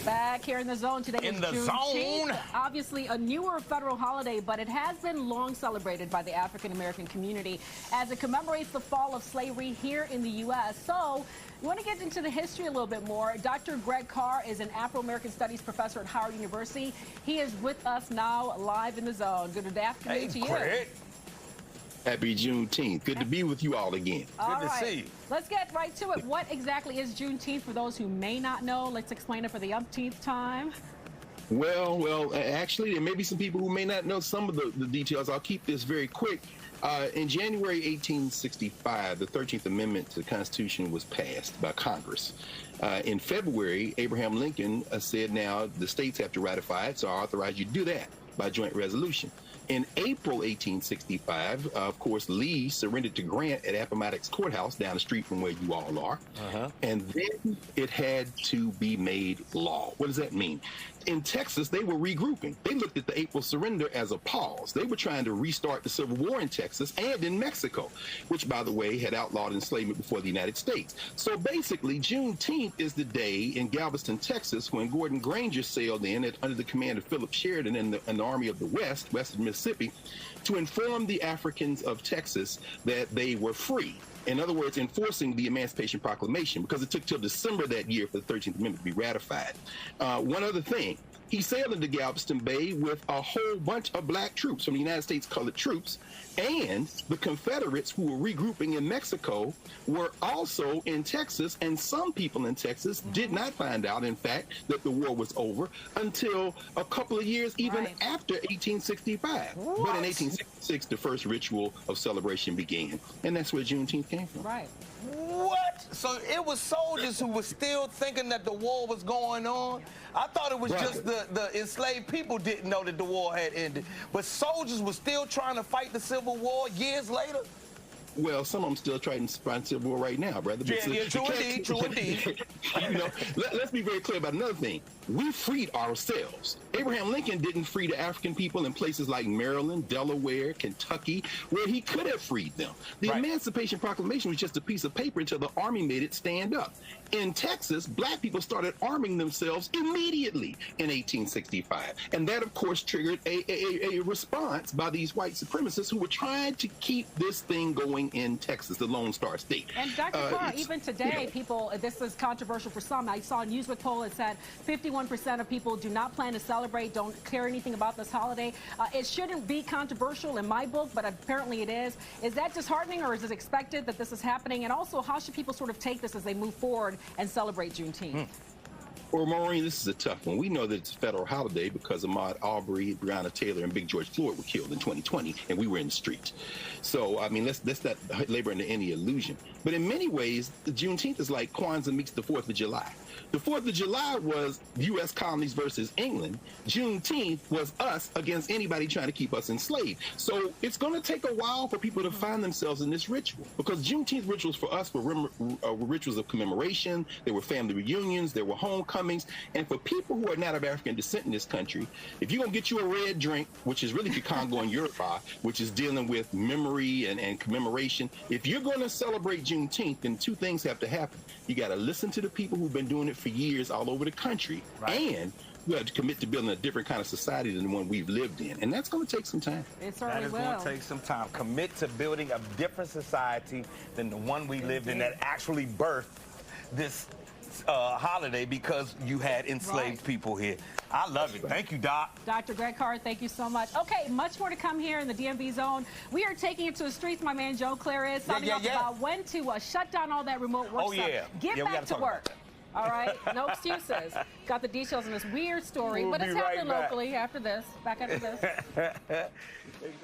Back here in the zone today is Juneteenth. Obviously a newer federal holiday, but it has been long celebrated by the African-American community as it commemorates the fall of slavery here in the U.S. So we want to get into the history a little bit more. Dr. Greg Carr is an Afro-American Studies professor at Howard University. He is with us now live in the zone. Good afternoon to you. Greg. Happy Juneteenth. Good to be with you all again. Good to see you. Let's get right to it. What exactly is Juneteenth for those who may not know? Let's explain it for the umpteenth time. Well, actually, there may be some people who may not know some of the details. I'll keep this very quick. In January 1865, the 13th Amendment to the Constitution was passed by Congress. In February, Abraham Lincoln said, now the states have to ratify it, so I authorize you to do that by joint resolution. In April 1865, of course, Lee surrendered to Grant at Appomattox Courthouse down the street from where you all are. And then it had to be made law. What does that mean? In Texas, they were regrouping. They looked at the April surrender as a pause. They were trying to restart the Civil War in Texas and in Mexico, which, by the way, had outlawed enslavement before the United States. So basically, Juneteenth is the day in Galveston, Texas, when Gordon Granger sailed in under the command of Philip Sheridan and the Army of the West of Mississippi, to inform the Africans of Texas that they were free. In other words, enforcing the Emancipation Proclamation, because it took till December that year for the 13th Amendment to be ratified. One other thing, he sailed into Galveston Bay with a whole bunch of black troops from the United States colored troops, and the Confederates who were regrouping in Mexico were also in Texas, and some people in Texas did not find out, in fact, that the war was over until a couple of years even after 1865. But in 1866, the first ritual of celebration began, and that's where Juneteenth came from. What? So it was soldiers who were still thinking that the war was going on? I thought it was just the enslaved people didn't know that the war had ended. But soldiers were still trying to fight the Civil War years later? Well, some of them still trying to fight Civil War right now, brother. True indeed. You know, let's be very clear about another thing. We freed ourselves. Abraham Lincoln didn't free the African people in places like Maryland, Delaware, Kentucky, where he could have freed them. The Emancipation Proclamation was just a piece of paper until the Army made it stand up. In Texas, black people started arming themselves immediately in 1865. And that, of course, triggered a response by these white supremacists who were trying to keep this thing going in Texas, the Lone Star State. And Dr. Carr, even today, people, this is controversial for some. I saw a Newsweek poll that said 51% of people do not plan to celebrate, don't care anything about this holiday. It shouldn't be controversial in my book, but apparently it is. Is that disheartening, or is it expected that this is happening? And also, how should people sort of take this as they move forward and celebrate Juneteenth? Well, Maureen, this is a tough one. We know that it's a federal holiday because Ahmaud Arbery, Breonna Taylor, and Big George Floyd were killed in 2020, and we were in the streets. So, I mean, let's not labor into any illusion. But in many ways, Juneteenth is like Kwanzaa meets the 4th of July. The 4th of July was U.S. colonies versus England. Juneteenth was us against anybody trying to keep us enslaved. So it's going to take a while for people to find themselves in this ritual, because Juneteenth rituals for us were rituals of commemoration. There were family reunions. There were homecomings. And for people who are not of African descent in this country, if you're going to get you a red drink, which is really Congo and Yoruba, which is dealing with memory and commemoration, if you're going to celebrate Juneteenth, then two things have to happen. You got to listen to the people who've been doing it for years all over the country, and we have to commit to building a different kind of society than the one we've lived in, and that's going to take some time. It certainly will. That is going to take some time. Commit to building a different society than the one we lived in that actually birthed this holiday, because you had enslaved people here. I love it. Thank you, Doc. Dr. Greg Carr, thank you so much. Okay, much more to come here in the DMV Zone. We are taking it to the streets. My man Joe Claire is talking about when to shut down all that remote work stuff. Get back to work. All right, no excuses. Got the details on this weird story, but it's happening locally after this. Back after this. Exactly.